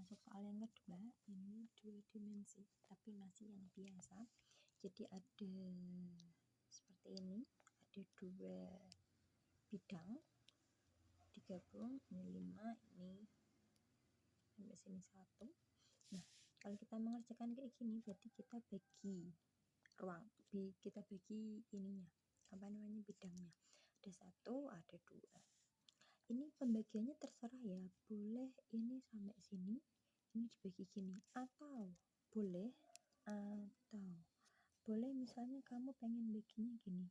masuk soal yang kedua. Ini 2 dimensi tapi masih yang biasa. Jadi ada seperti ini, ada 2 bidang digabung, ini 5, ini sampai sini 1. Nah, kalau kita mengerjakan kayak gini berarti kita bagi ruang, kita bagi ininya, bidangnya. Ada 1, ada 2. Ini pembagiannya terserah ya, boleh ini sampai sini, ini dibagi gini, atau boleh misalnya kamu pengen baginya gini,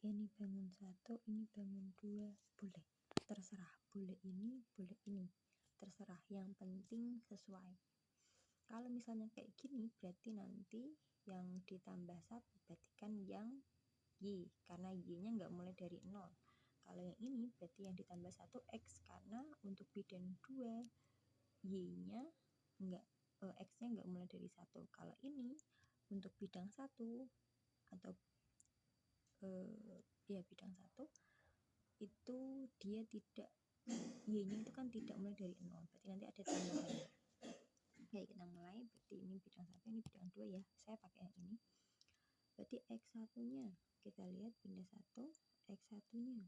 ini bangun 1, ini bangun 2, boleh, terserah, boleh ini, terserah, yang penting sesuai. Kalau misalnya kayak gini berarti nanti yang ditambah 1 berarti kan yang Y, karena Y-nya nggak mulai dari 0. Kalau yang ini berarti yang ditambah 1 X, karena untuk bidang 2 Y-nya X-nya nggak mulai dari 1. Kalau ini untuk bidang 1 atau bidang 1 itu dia tidak, Y-nya itu kan tidak mulai dari 0, berarti nanti ada tambahannya. Oke, kita mulai. Berarti ini bidang 1, ini bidang 2 ya, saya pakai yang ini. Berarti X1 nya kita lihat pindah 1, X1 nya,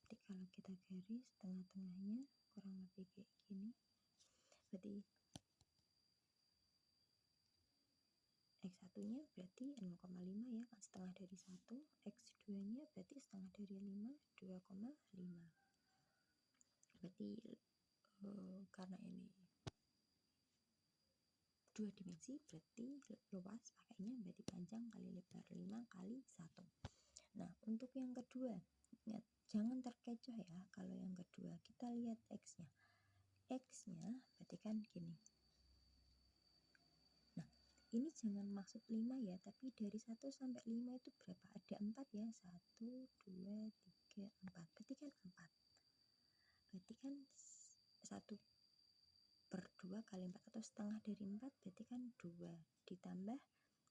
jadi kalau kita garis tengah-tengahnya kurang lebih kayak gini, berarti X1 nya berarti 0,5 ya, kan setengah dari 1. X2 nya berarti setengah dari 5, 2,5. Berarti karena ini 2 dimensi berarti luas pakainya, berarti panjang kali lebar 5 kali 1. Nah, untuk yang kedua, ingat, jangan terkecoh ya. Kalau yang kedua kita lihat X-nya. X-nya berarti kan gini. Nah, ini jangan maksud 5 ya, tapi dari 1 sampai 5 itu berapa? Ada 4 ya. 1, 2, 3, 4. Berarti kan 4. Berarti kan 1/2 kali 4 atau setengah dari 4 berarti kan 2. Ditambah,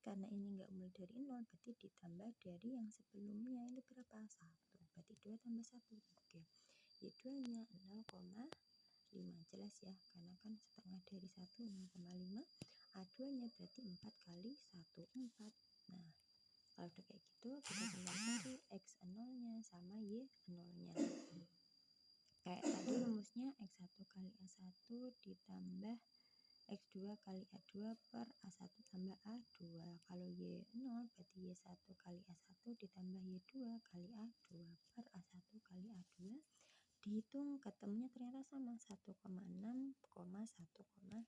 karena ini enggak mulai dari 0 berarti ditambah dari yang sebelumnya itu berapa? 1. Berarti 2 tambah 1, 3. Y2 nya 0,5. Jelas ya, karena kan setengah dari 1 0,5. A2 nya berarti 4 kali 1, 4. Nah, kalau udah kayak gitu kita tinggal cari X0 nya sama Y0 nya. Kayak tadi rumusnya X1 kali A1 ditambah X2 kali A2 per A1 tambah A2. Kalau Y0 berarti Y1 kali A1 ditambah Y2 kali A2 per A1 kali A2. Dihitung ketemunya ternyata sama 1,6, 1,6.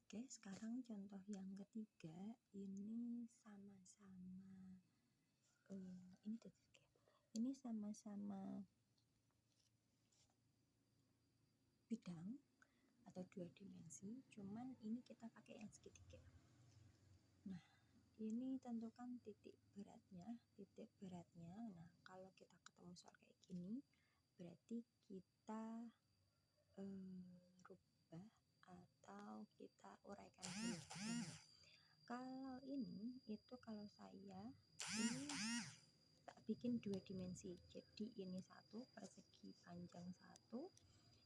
Oke, sekarang contoh yang ketiga. Ini sama-sama ini sama-sama bidang atau 2 dimensi, cuman ini kita pakai yang segitiga. Nah, ini tentukan titik beratnya. Nah, kalau kita ketemu soal kayak gini berarti kita rubah atau kita uraikan dulu. Kalau ini itu, kalau saya ini tak bikin 2 dimensi, jadi ini 1 persegi panjang 1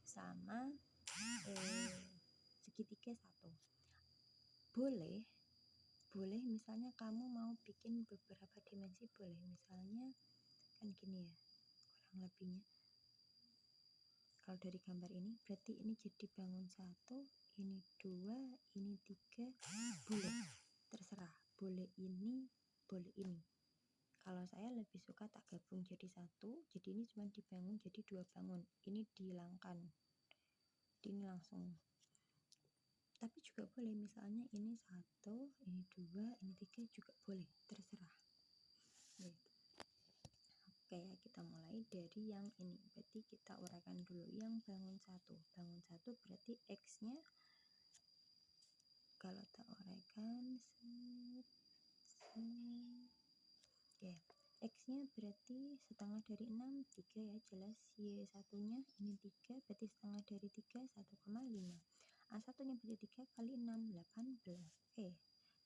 sama segitiga 1. Boleh misalnya kamu mau bikin beberapa dimensi, boleh, misalnya kan gini ya kurang lebihnya. Kalau dari gambar ini berarti ini jadi bangun 1, ini 2, ini 3, boleh, terserah, boleh ini, boleh ini. Kalau saya lebih suka tak gabung jadi 1, jadi ini cuma dibangun jadi 2 bangun, ini dihilangkan, ini langsung. Tapi juga boleh misalnya ini 1, ini 2, ini 3 juga boleh, terserah. Oke ya, kita mulai dari yang ini. Berarti kita uraikan dulu yang bangun 1. Bangun 1 berarti X-nya kalau tak uraikan oke, X-nya berarti setengah dari 6, 3 ya, jelas. Y1 nya ini 3, berarti setengah dari 3, 1,5. A1 nya berarti 3 kali 6, 18. Oke,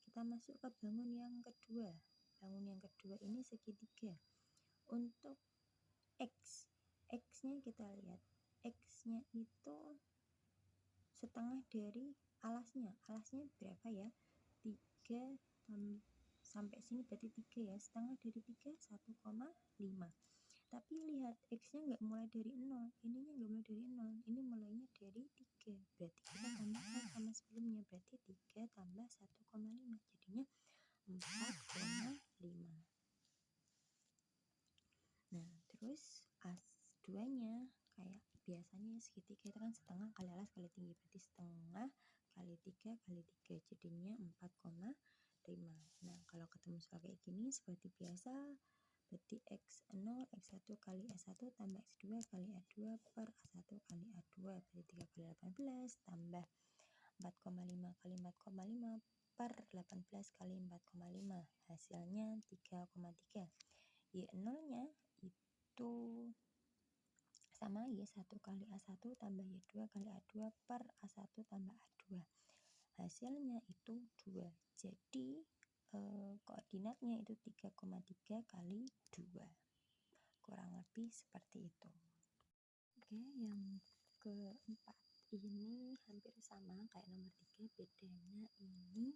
kita masuk ke bangun yang kedua. Bangun yang kedua ini segitiga. Untuk X X-nya kita lihat, X-nya itu setengah dari alasnya berapa ya, 3 sampai sini berarti 3 ya, setengah dari 3 1,5. Tapi lihat X-nya nggak mulai dari 0, ininya nggak mulai dari 0, ini mulainya dari 3, berarti kita tambahkan sama sebelumnya, berarti 3 tambah 1,5 jadinya 4,5. Nah terus as 2 nya kayak biasanya segitiga itu kan setengah kali alas kali tinggi, berarti setengah kali 3 kali 3 jadinya 4,5. Nah kalau ketemu soal kayak gini seperti biasa, berarti X0 X1 kali A1 tambah X2 kali A2 per A1 kali A2, berarti 3 kali 18 tambah 4,5 kali 4,5 per 18 kali 4,5, hasilnya 3,3. Y0 nya itu sama Y1 kali A1 tambah Y2 kali A2 per A1 tambah A2, hasilnya itu 2. Jadi koordinatnya itu 3,3 kali 2, kurang lebih seperti itu. Oke, yang keempat ini hampir sama kayak nomor 3, bedanya ini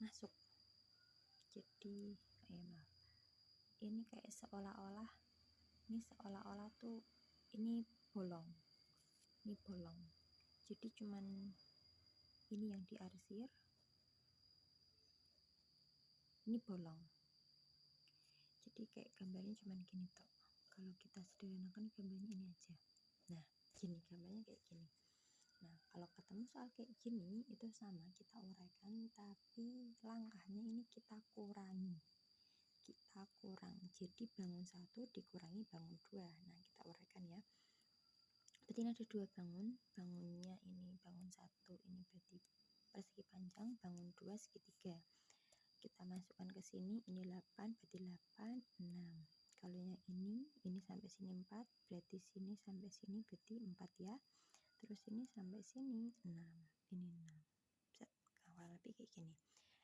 masuk. Jadi ini kayak seolah-olah tuh ini bolong, jadi cuman ini yang diarsir, ini bolong, jadi kayak gambarnya cuman gini toh. Kalau kita sederhanakan gambarnya ini aja. Nah gini gambarnya kayak gini. Nah kalau ketemu soal kayak gini itu sama, kita uraikan, tapi langkahnya ini kita kurang. Jadi bangun 1 dikurangi bangun 2. Nah kita uraikan ya. Berarti ini ada 2 bangunnya ini bangun 1 ini berarti persegi panjang, bangun 2 segitiga. Kita masukkan ke sini, ini 8 berarti 8, 6. Kalau yang ini sampai sini 4, berarti sini sampai sini berarti 4 ya. Terus ini sampai sini 6, ini 6. Kurang lebih kayak gini.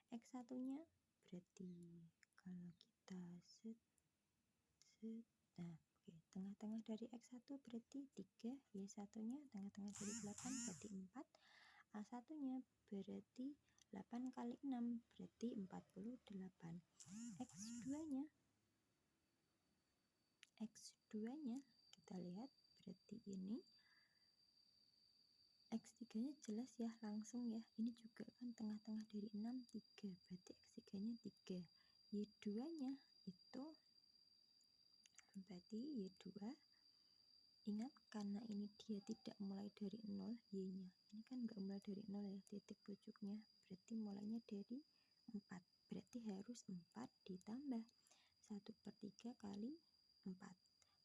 X1 nya berarti kalau kita nah oke, tengah-tengah dari X1 berarti 3, Y1 nya tengah-tengah dari 8 berarti 4, A1 nya berarti 8 kali 6 berarti 48. X2 nya kita lihat berarti ini, X3 nya jelas ya, langsung ya, ini juga kan tengah-tengah dari 6 3, berarti X3 nya 3. Y2 nya itu berarti Y2, ingat karena ini dia tidak mulai dari 0, Y nya ini kan nggak mulai dari 0 ya, titik pucuknya, berarti mulainya dari 4, berarti harus 4 ditambah 1/3 kali 4.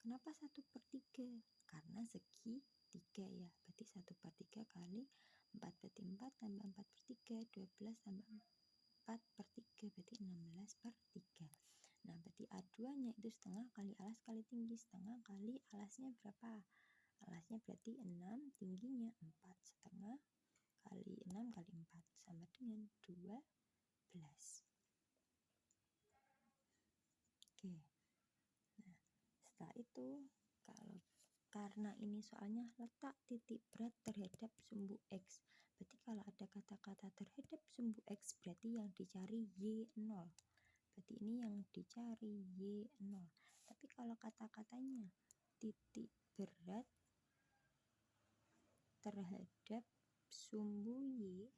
Kenapa 1/3? Karena segi 3 ya, berarti 1/3 kali 4 berarti 4 tambah 4/3, 12 tambah 4/3 berarti 16/3. Nah berarti A2 nya itu setengah kali alas kali tinggi, setengah kali alasnya berapa? Alasnya berarti 6, tingginya 4, setengah kali 6 kali 4 sama dengan 12. Oke, nah setelah itu karena ini soalnya letak titik berat terhadap sumbu X, berarti kalau ada kata-kata terhadap sumbu X berarti yang dicari Y0, berarti ini yang dicari Y0. Tapi kalau kata-katanya titik berat terhadap sumbu Y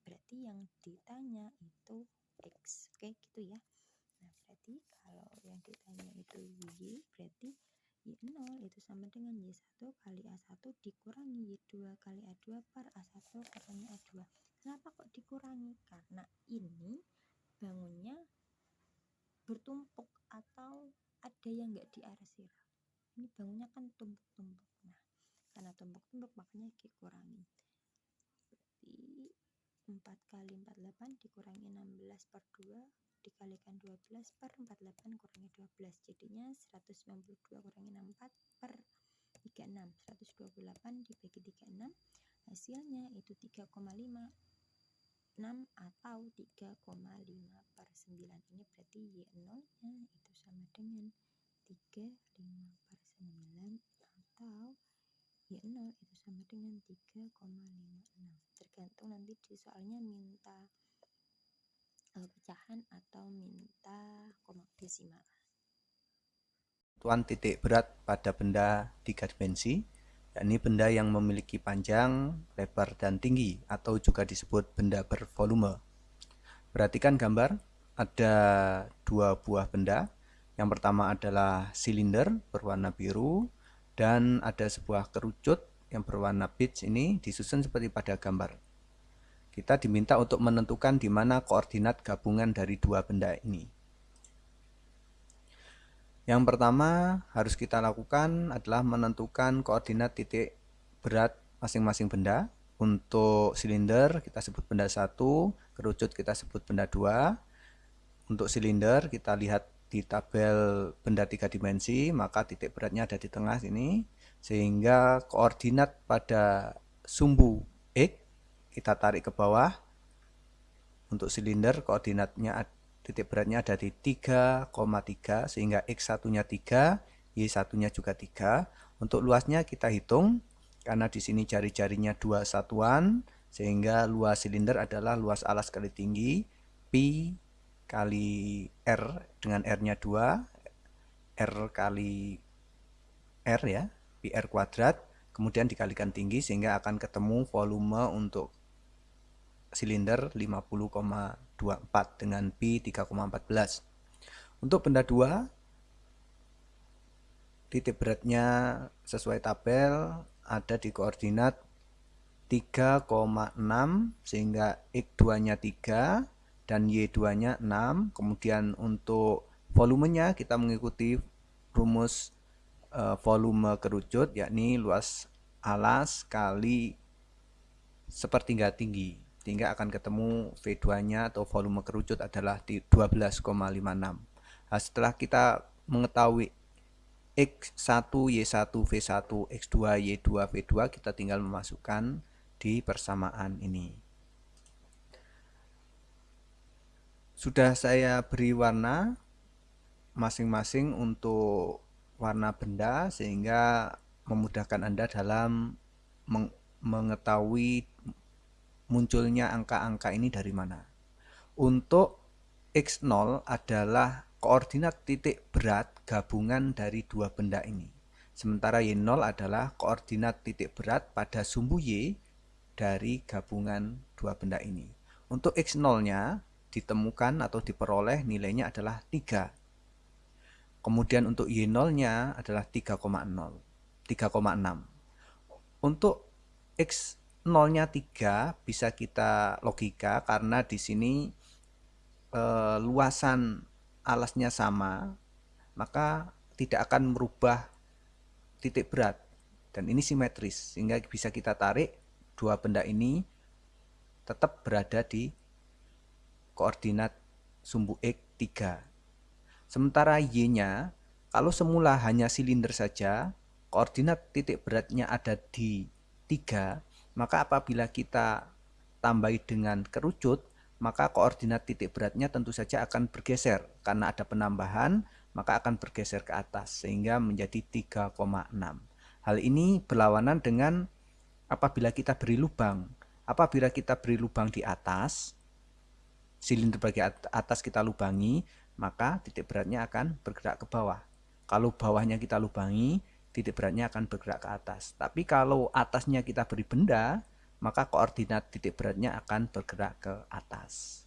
berarti yang ditanya itu X. Oke gitu ya. Nah berarti kalau yang ditanya itu Y, berarti Y0 itu sama dengan Y1 kali A1 dikurangi Y2 kali A2 per A1 kurangi A2. Kenapa kok dikurangi? Karena ini bangunnya bertumpuk atau ada yang nggak diarsir. Ini bangunnya kan tumpuk-tumpuk. Nah karena tumpuk-tumpuk makanya dikurangi. Berarti 4 kali 48 dikurangi 16/2 dikalikan 12 per 48 kurangi 12, jadinya 192 kurangi 64 per 36, 128 dibagi 36, hasilnya itu 3,56 atau 3,5/9. Ini berarti Y0 nya itu sama dengan 3,5/9 atau Y0 itu sama dengan 3,56. Tergantung nanti di soalnya minta pecahan atau minta koma desimal. Tentuan titik berat pada benda 3 dimensi, yakni benda yang memiliki panjang, lebar, dan tinggi, atau juga disebut benda bervolume. Perhatikan gambar, ada dua buah benda. Yang pertama adalah silinder berwarna biru, dan ada sebuah kerucut yang berwarna peach ini disusun seperti pada gambar. Kita diminta untuk menentukan di mana koordinat gabungan dari dua benda ini. Yang pertama harus kita lakukan adalah menentukan koordinat titik berat masing-masing benda. Untuk silinder kita sebut benda 1, kerucut kita sebut benda 2. Untuk silinder kita lihat di tabel benda 3 dimensi, maka titik beratnya ada di tengah sini, sehingga koordinat pada sumbu X kita tarik ke bawah. Untuk silinder koordinatnya titik beratnya ada di 3,3, sehingga X1-nya 3, Y1-nya juga 3. Untuk luasnya kita hitung, karena di sini jari-jarinya 2 satuan, sehingga luas silinder adalah luas alas kali tinggi, Pi kali R dengan R-nya 2, R kali R ya, Pi R kuadrat, kemudian dikalikan tinggi, sehingga akan ketemu volume untuk silinder 50,24 dengan Pi 3,14. Untuk benda 2, titik beratnya sesuai tabel ada di koordinat 3,6, sehingga X2-nya 3 dan Y2-nya 6. Kemudian untuk volumenya kita mengikuti rumus volume kerucut, yakni luas alas kali sepertiga tinggi, sehingga akan ketemu V2-nya atau volume kerucut adalah di 12,56. Nah, setelah kita mengetahui X1, Y1, V1, X2, Y2, V2, kita tinggal memasukkan di persamaan ini. Sudah saya beri warna masing-masing untuk warna benda, sehingga memudahkan Anda dalam mengetahui munculnya angka-angka ini dari mana. Untuk X0 adalah koordinat titik berat gabungan dari dua benda ini. Sementara Y0 adalah koordinat titik berat pada sumbu Y dari gabungan dua benda ini. Untuk X0-nya ditemukan atau diperoleh nilainya adalah 3. Kemudian untuk Y0-nya adalah 3,6. Untuk X0-nya 3 bisa kita logika karena di sini luasan alasnya sama, maka tidak akan merubah titik berat, dan ini simetris, sehingga bisa kita tarik dua benda ini tetap berada di koordinat sumbu X 3. Sementara Y-nya, kalau semula hanya silinder saja, koordinat titik beratnya ada di 3, maka apabila kita tambahi dengan kerucut, maka koordinat titik beratnya tentu saja akan bergeser. Karena ada penambahan, maka akan bergeser ke atas, sehingga menjadi 3,6. Hal ini berlawanan dengan apabila kita beri lubang. Apabila kita beri lubang di atas, silinder bagian atas kita lubangi, maka titik beratnya akan bergerak ke bawah. Kalau bawahnya kita lubangi, titik beratnya akan bergerak ke atas. Tapi kalau atasnya kita beri benda, maka koordinat titik beratnya akan bergerak ke atas.